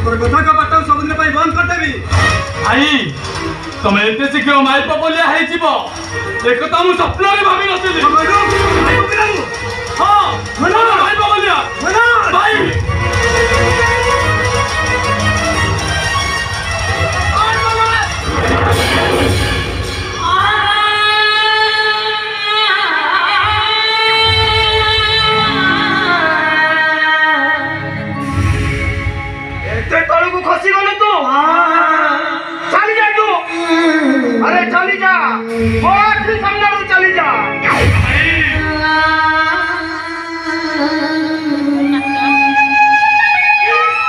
तोर कथा का बात सब दिन बंद कर देबी आई तुम एते शीघ्र माइप बोलिया है जीव एक तो हम स्वप्न रे भाभी नथिली हां मना माइप बोलिया मना भाई एते तळू को खसी गलो तू चली जा तू अरे चली जा बहुत ही संगरू चली जा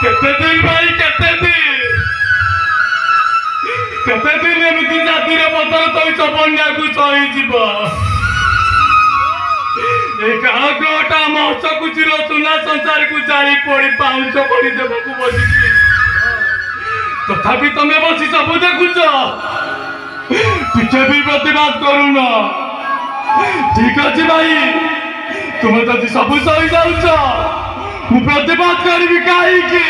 केते दिन भाई केते दिन एमती जाति रे पतर तो चपन्या को सही जीव एक आगोटा मौस कुचिर सुना संसार को जारी पड़ी पाउंच पड़ी देवको बसिछि तथापि तमे बसी सब देखुछ टिके भी प्रतिवाद करूना ठीक अछि भाई तुम जदि सब सही जाउछ मु प्रतिवाद करबी काई की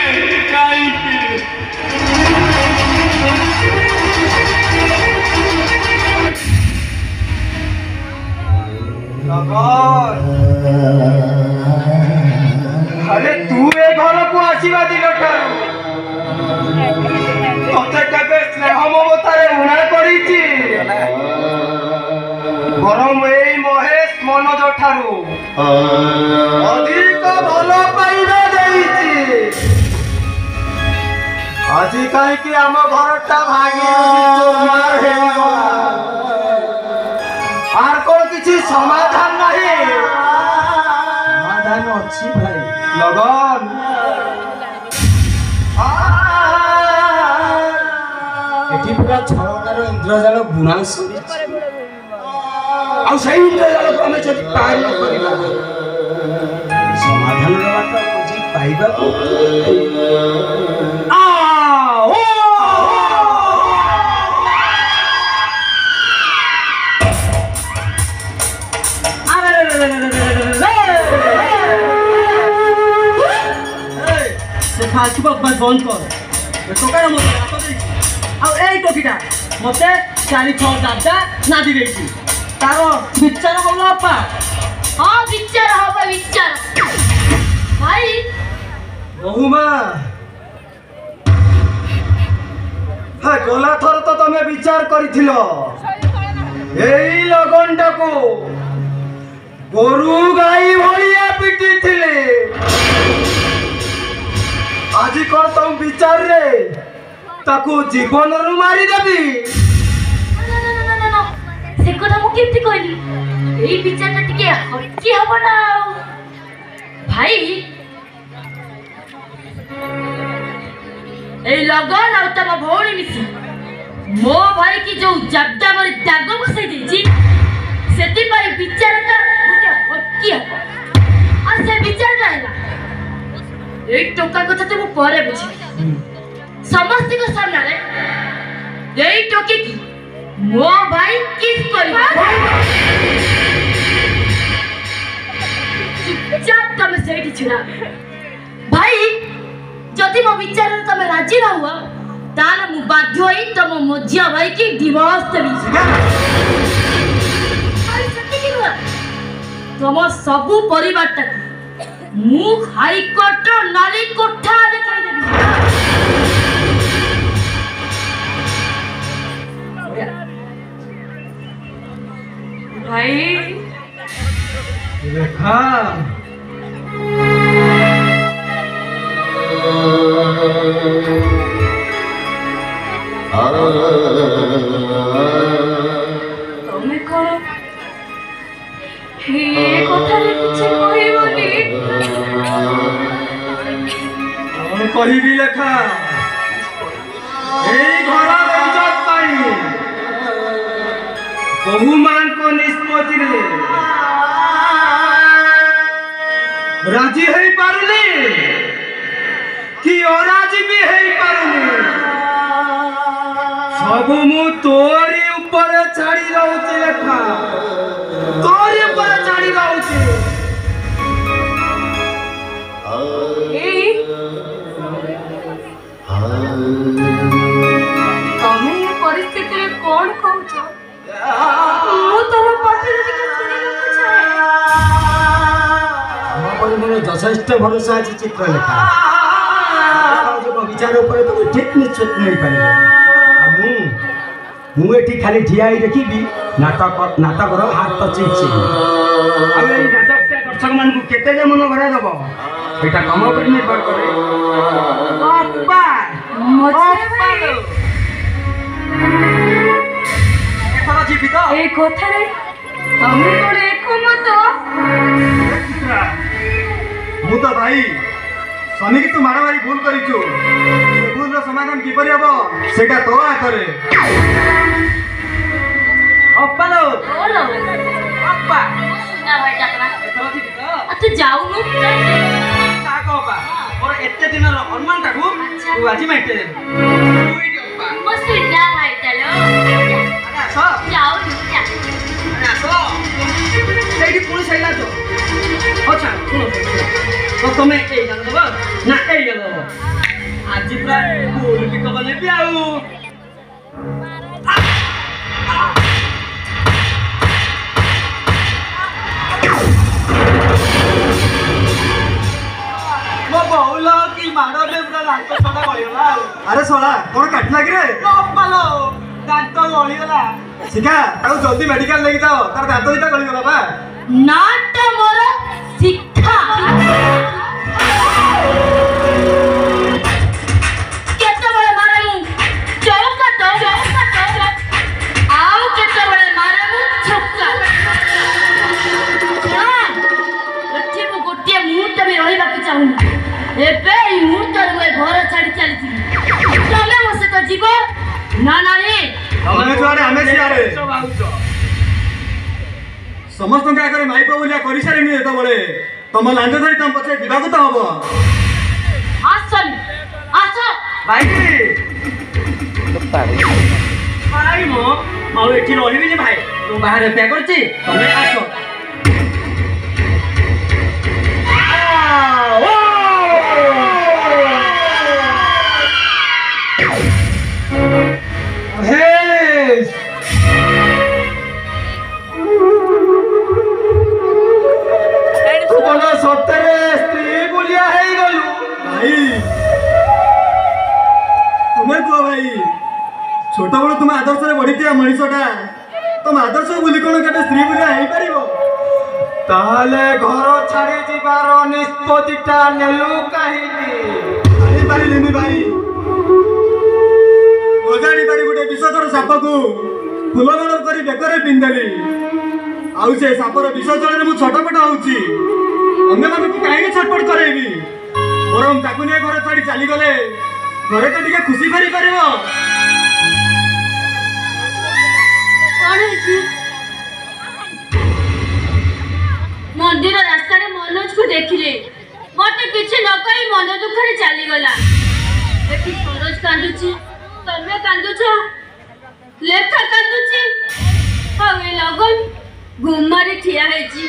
अरे तू ए घर को आसीबा दिन तोते कबे स्नेह ममतारे उणा करिछि गरम एई महेश मनोज ठारू अधिक भलो पाइबा देइछि आजि काहे कि हम घरटा भागी मार हे आर को किछि समाधान नहीं समाधान अछि भाई लगन एठी पूरा छरकार इंद्रजाल बुଣା सरी आ सही इंद्रजाल को हमें जति पार न करिबा समाधान रे बात बुझी पाइबा को फालतू बकवास बंद कर टोका मत हाथ दे आ एई टोकीटा मते 4-6 दादा नादी देछि तारो विचार होला अपा हां विचार होबा विचार भाई बहुमा हा गला थर तो तमे विचार करिथिलो एई लगनटा को गोरु गाई भलिया पिटिथिले आज कौन तुम विचार रे ताकू जीवन रु मारी देबी से कोना मु केमती कहली एई विचारटा टिके हकी हबो ना भाई ए लगन आ तम भौणी मिसी मो भाई की जो जब्दा मरी दाग बसई देछि सेति पर विचारटा गुटे हकी हबो आ से विचार रहला एक टोका कथा तो मु परे बुझी समस्त को सामने रे एई टोकी की मो भाई किस करी चुपचाप तमे सेठी छिड़ा भाई जदि मो विचार रे तमे राजी न हुआ ताले मु बाध्य होई तम मोजिया भाई की डिवोर्स देबी भाई सत्य की हुआ तम सबु परिवार तक मु हाई कोर्ट नाली कोठा देखाई देबी भाई रेखा तमे कोन हे कथा रे किछ कहबोनी हम कहिबी लेखा एई घर इज्जत पाई बहुमान को निष्पत्ति रे राजी है पारुनी कि अराजी भी है पारुनी सब मु तोरी ऊपर छाड़ी रहउची लेखा तोरी ऊपर छाड़ी रहउची ତମେ ଏ ପରିସ୍ଥିତିରେ କଣ କହୁଛ? ମୁଁ ତମ ପାଟିରେ ଟିକେ ଶୁଣିବାକୁ ଚାହେଁ। ଆମ ଉପରେ ମୋର ଯଥେଷ୍ଟ ଭରସା ଅଛି ଚିତ୍ରଲେଖା। ବିଚାର ଉପରେ ତମେ ଠିକ୍ ନିଶ୍ଚିତ ନେଇପାରିବ। ମୁଁ ଏଠି ଖାଲି ଠିଆ ହେଇ ଦେଖିବି ନାଟକର ହାତ ଚିଞ୍ଚି। ଆଉ ଏଇ ନାଟକଟା ଦର୍ଶକମାନଙ୍କୁ କେତେ ଯେ ମନ ଭରାଇ ଦେବ ସେଇଟା ତମ ଉପରେ ନିର୍ଭର କରେ। ଏ କଥାରେ ତମେ କଣ ଏକମତ? ମୁଁ ତ ଭାଇ ଶନିକି ତୁ ମାଡ଼ ମାରି ଭୁଲ କରିଛୁ। ସେ ଭୁଲର ସମାଧାନ କିପରି ହବ ସେଇଟା ତୋ ହାତରେ। ତୁ ଯାଉନୁ ମୋର ଏତେ ଦିନର ଅନୁମାନଟାକୁ ତୁ ଆଜି ମେଣ୍ଟେଇ ଦେବୁ। ମୋ ସୁନା ଭାଇଟା ଲୋ। ଯାଉନୁ ସେଇଠି ପୁଣି ସେଇଲା ତ ଆଚ୍ଛା ଶୁଣ ତମେ ଏଇ ଗାଲ ଦେବ ନା ଏଇ ଗାଲ ଦେବ? ଆଜି ପୁରା ଗୋଲ ପିକଅପ୍ ନେବି ଆଉ। ମୋ ବହୁଲ କି ମାଡ଼ରେ ପୁରା ଦାନ୍ତ ଛଡ଼ା ଗଳିଗଲା ଆଉ। ଆରେ ଶଳା କଣ କାଟିଲା କି ରେ? ଦାନ୍ତ ଗଳିଗଲା। ଶିଖା ତାକୁ ଜଲ୍ଦି ମେଡିକାଲ ନେଇକି ଯାଅ, ତାର ଦାନ୍ତ ଦିଟା ଗଳିଗଲା ବା। ନାଟା ମୋର ଶିକ୍ଷା। କେତେବେଳେ ମାରେ ମୁଁ ଚୌକାଟ ଆଉ କେତେବେଳେ ମାରେ ମୁଁ ଛକା। ଏଠି ମୁଁ ଗୋଟିଏ ମୁହୂର୍ତ୍ତ ବି ରହିବାକୁ ଚାହୁଁନି। ଏବେ ଏଇ ମୁହୂର୍ତ୍ତରେ ମୁଁ ଏ ଘର ଛାଡ଼ି ଚାଲିଯିବି। ତମେ ମୋ ସହିତ ଯିବ ନା ନାହିଁ? ତମେ ଯୁଆଡେ ଆମେ ସିଆଡେ। ସମସ୍ତଙ୍କ ଆଗରେ ମାଇପ ବୁଲିଆ କରିସାରିନି ଯେତେବେଳେ ତମ ଲାଞ୍ଜ ଧରି ତମ ପଛରେ ଯିବାକୁ ତ ହବ। ଆସନି ଆସ ଭାଇ ମୋ ଆଉ ଏଠି ରହିବିନି ଭାଇ। ମୁଁ ବାହାରେ ଅପେକ୍ଷା କରୁଛି, ତମେ ଆସ। ସତରେ ସ୍ତ୍ରୀ ବୁଲିଆ ହେଇଗଲୁ ଭାଇ। ତୁମେ କୁହ ଭାଇ, ଛୋଟବେଳୁ ତୁମ ଆଦର୍ଶରେ ବଢିଥିବା ମଣିଷଟା ତମ ଆଦର୍ଶ ବୋଲି କଣ କେବେ ସ୍ତ୍ରୀ ବୁଲିଆ ହେଇପାରିବ? ତାହେଲେ ଘର ଛାଡି ଯିବାର ନିଷ୍ପତ୍ତିଟା ନେଲୁ କାହିଁକି? ଜାଣିପାରିଲିନି ଭାଇ। ଅଜାଣି ପାରି ଗୋଟେ ବିଷଧର ସାପକୁ ଫୁଲମାଳ କରି ବେକରେ ପିନ୍ଧିଦେଲି। ଆଉ ସେ ସାପର ବିଷ ଜଳରେ ମୁଁ ଛଟପଟ ହଉଛି। ଅନ୍ୟମାନଙ୍କୁ କାହିଁକି ଛଟପଟ କରେଇବି? ବରଂ ତାକୁ ନେଇ ଘର ଛାଡି ଚାଲିଗଲେ ଘରେ ତ ଟିକେ ଖୁସି କରିପାରିବ। କଣ ହେଇଛି? ମନ୍ଦିର ରାସ୍ତାରେ ମନୋଜକୁ ଦେଖିଲେ ମତେ କିଛି ନ କହି ମନ ଦୁଃଖରେ ଚାଲିଗଲା। ଏଠି ସରୋଜ କାନ୍ଦୁଛି, ତମେ କାନ୍ଦୁଛ, ଲେଖା କାନ୍ଦୁଛି, ଆଉ ଏ লগନ ଗୁମ୍ମାରେ ଠିଆ ହେଇଛି।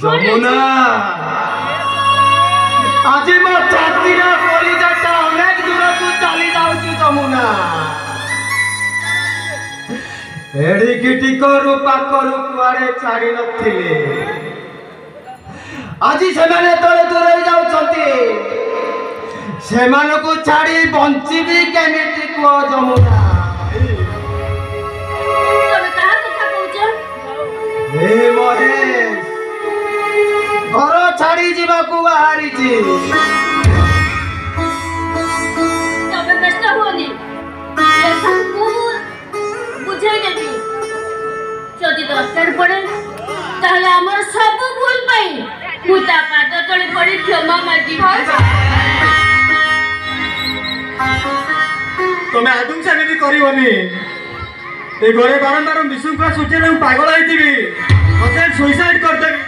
ଯମୁନା, ଆଜି ମୋ ଛାତିର କଲିଜାଟା ଅନେକ ଦୂରକୁ ଚାଲି ଯାଉଛି ଯମୁନା। ଏଡ଼ିକି ଟିକରୁ ପାଖରୁ କୁଆଡ଼େ ଛାଡ଼ି ନଥିଲେ, ଆଜି ସେମାନେ ତଳେ ଦୂରେଇ ଯାଉଛନ୍ତି। ସେମାନଙ୍କୁ ଛାଡ଼ି ବଞ୍ଚିବି କେମିତି କୁହ ଯମୁନା? ତମେ କାହା କଥା କହୁଛ? ହେ ମହେଶ, ଘର ଛାଡ଼ି ଯିବାକୁ ବାହାରିଛି। ତମେ ବ୍ୟସ୍ତ ହୁଅନି, ମୁଁ ବୁଝେଇ ଦେବି। ଯଦି ଦରକାର ପଡେ ତାହେଲେ ଆମର ସବୁ ଭୁଲ ପାଇଁ ମୁଁ ତା ପାଦ ତଳେ ପଡି କ୍ଷମା ମାଗିବି। ତମେ ଆଦୌ ସେମିତି କରିବନି। ଏ ଘରେ ବାରମ୍ବାର ବିଶୃଙ୍ଖଳା ସୃଷ୍ଟିରେ ମୁଁ ପାଗଳ ହେଇଥିବି, ମତେ ସୁଇସାଇଡ୍ କରିଦେବି।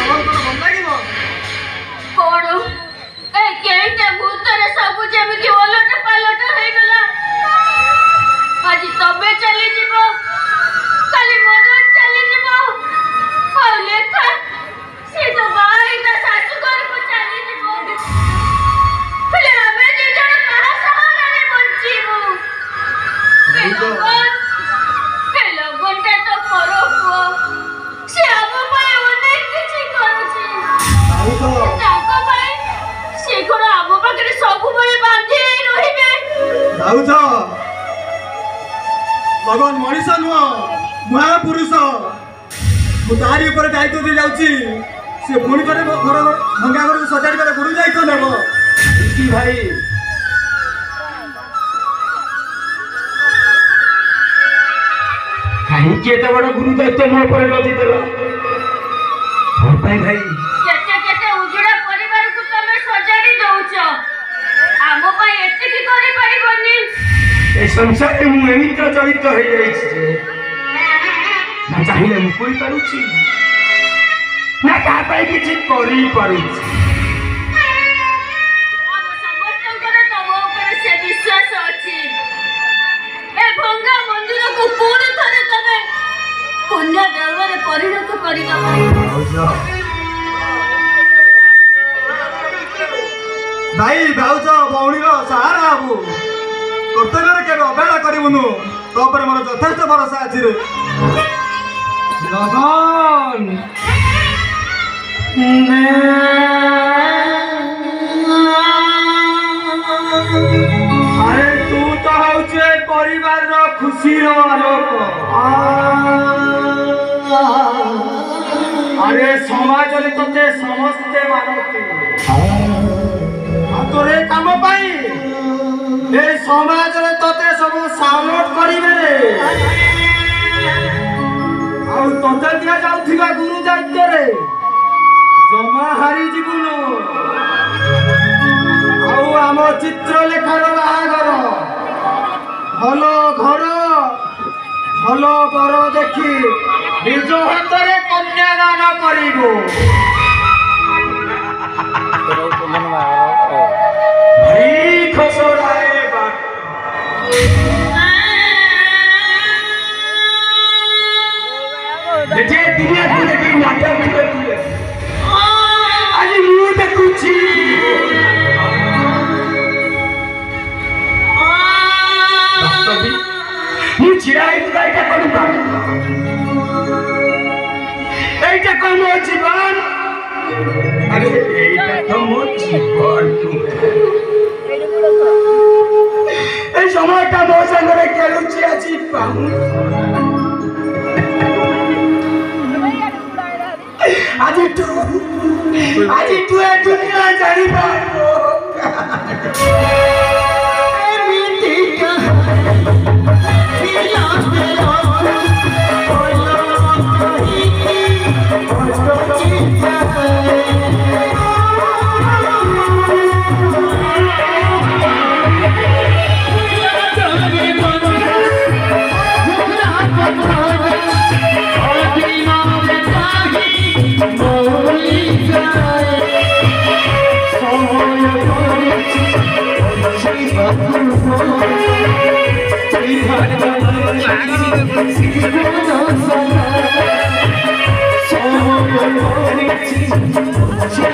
ଭଲ ଲାଗିବ କଣ ଏ କେଇଟା ମୁହୂର୍ତ୍ତରେ ସବୁ ଯେମିତି ଓଲଟ ପାଲଟ ହେଇଗଲା। ଆଜି ତମେ ଚାଲିଯିବ, କାଲି ମନୋଜ ଚାଲିଯିବ, ଆଉ ଲେଖା ସେ ତ ବାହା ହେଇ ତା ଶାଶୁ ଘରକୁ ଚାଲିଯିବ। ହେଲେ ଆମେ भाउज भगवान मनीष नुह महापुरुष मु तारी ऊपर दायित्व दे जाऊँगी से पुणी थे घर भंगा घर सजाड़ गुरु दायित्व नेब भाई कहीं एत बड़ गुरु दायित्व मो पर लदी देल भाई केते केते उजड़ा परिवार को तमे सजाड़ी दउछ आमो पई एते की करि परिबनी ए संसार में मु एमित्र चरित्र हो जाइछि ना चाहिए मु कोई करूछि ना का पाई किछि करि पारुछि हम समस्तंकर तमो ऊपर से विश्वास अछि ए भंगा मंदिर को पूरी थरे तमे पुण्य देवरे परिणत करि दबो भाई भाउज भौणीर सहारा हबु कर्तव्य के अवहेला करूनु तो पर मोर यथेष्ट भरोसा अछि रे लगन अरे तू तो हौचे परिवार रो खुशी रो आलोक अरे समाज रे तते समस्ते मानती तोरे काम पाई ए समाज रे तते सब सालोट करिवे रे आउ तते दिया जाउथिबा गुरु दायित्व रे जमा हारी जीवनु आउ आम चित्रलेखार बाहागर भलो घर भलो बर देखि निज हातरे कन्यादान करिबो भाई खसोराए बात जे दुनिया को लेके नाटक करती है आज मुंह देखुची वास्तविक मु छिड़ाई एटा करूबा एटा कोन जीवन अरे एटा तो मो जीवन ए সময়টা মো সঙ্গে খেলুছি আজি পাউ আজি তু এ দুনিয়া জানি পাবো এমিতি So